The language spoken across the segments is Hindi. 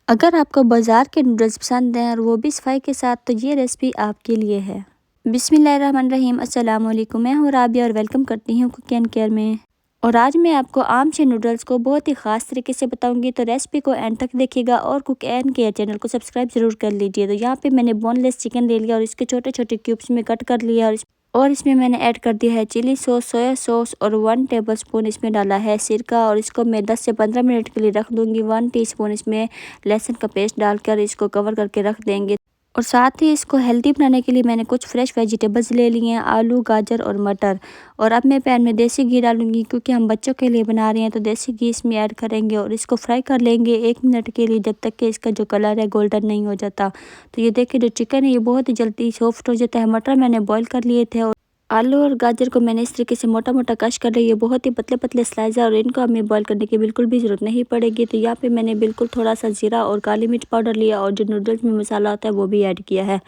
अगर आपको बाज़ार के नूडल्स पसंद हैं और वो भी सफाई के साथ, तो ये रेसिपी आपके लिए है। बिस्मिल्लाहिर्रहमानिर्रहीम, अस्सलाम वालेकुम। मैं हूँ राबिया और वेलकम करती हूँ कुक एंड केयर में। और आज मैं आपको आम से नूडल्स को बहुत ही ख़ास तरीके से बताऊंगी, तो रेसिपी को एंड तक देखिएगा और कुक एंड केयर चैनल को सब्सक्राइब ज़रूर कर लीजिए। तो यहाँ पे मैंने बोनलेस चिकन ले लिया और इसके छोटे छोटे क्यूब्स में कट कर लिया और इसमें मैंने ऐड कर दिया है चिली सॉस, सोया सॉस और 1 टेबलस्पून इसमें डाला है सिरका। और इसको मैं 10 से 15 मिनट के लिए रख दूंगी। 1 टीस्पून इसमें लहसुन का पेस्ट डालकर इसको कवर करके रख देंगे। और साथ ही इसको हेल्दी बनाने के लिए मैंने कुछ फ्रेश वेजिटेबल्स ले लिए हैं, आलू, गाजर और मटर। और अब मैं पैन में देसी घी डालूंगी, क्योंकि हम बच्चों के लिए बना रहे हैं तो देसी घी इसमें ऐड करेंगे और इसको फ्राई कर लेंगे 1 मिनट के लिए, जब तक कि इसका जो कलर है गोल्डन नहीं हो जाता। तो ये देखिए, जो चिकन है ये बहुत ही जल्दी सॉफ्ट हो जाता है। मटर मैंने बॉईल कर लिए थे और आलू और गाजर को मैंने इस तरीके से मोटा मोटा कश कर रही है, बहुत ही पतले पतले स्लाइस है और इनको हमें बॉईल करने की बिल्कुल भी ज़रूरत नहीं पड़ेगी। तो यहाँ पे मैंने बिल्कुल थोड़ा सा जीरा और काली मिर्च पाउडर लिया और जो नूडल्स में मसाला होता है वो भी ऐड किया है।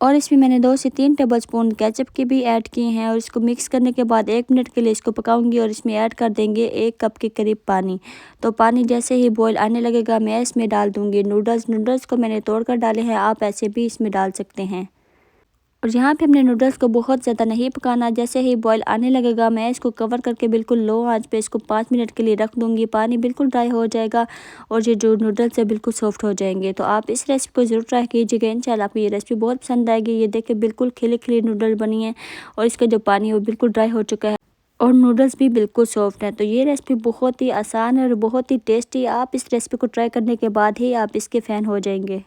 और इसमें मैंने 2 से 3 टेबलस्पून केचप की भी ऐड किए हैं। और इसको मिक्स करने के बाद 1 मिनट के लिए इसको पकाऊंगी और इसमें ऐड कर देंगे 1 कप के करीब पानी। तो पानी जैसे ही बॉईल आने लगेगा मैं इसमें डाल दूंगी नूडल्स को मैंने तोड़ कर डाले हैं, आप ऐसे भी इसमें डाल सकते हैं। और यहाँ पे हमने नूडल्स को बहुत ज़्यादा नहीं पकाना, जैसे ही बॉईल आने लगेगा मैं इसको कवर करके बिल्कुल लो आंच पे इसको 5 मिनट के लिए रख दूँगी। पानी बिल्कुल ड्राई हो जाएगा और ये जो नूडल्स है बिल्कुल सॉफ्ट हो जाएंगे। तो आप इस रेसिपी को ज़रूर ट्राई कीजिएगा, इंशाल्लाह आपको ये रेसिपी बहुत पसंद आएगी। ये देखिए बिल्कुल खिले खिले नूडल बनी है और इसका जो पानी है वो बिल्कुल ड्राई हो चुका है और नूडल्स भी बिल्कुल सॉफ्ट हैं। तो ये रेसिपी बहुत ही आसान है और बहुत ही टेस्टी। आप इस रेसिपी को ट्राई करने के बाद ही आप इसके फ़ैन हो जाएंगे।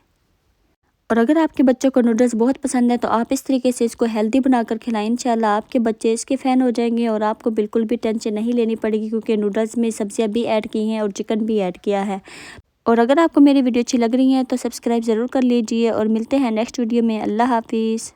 और अगर आपके बच्चों को नूडल्स बहुत पसंद है तो आप इस तरीके से इसको हेल्दी बनाकर खिलाएं, इंशाल्लाह आपके बच्चे इसके फ़ैन हो जाएंगे और आपको बिल्कुल भी टेंशन नहीं लेनी पड़ेगी, क्योंकि नूडल्स में सब्जियां भी ऐड की हैं और चिकन भी ऐड किया है। और अगर आपको मेरी वीडियो अच्छी लग रही है तो सब्सक्राइब ज़रूर कर लीजिए और मिलते हैं नेक्स्ट वीडियो में। अल्लाह हाफिज़।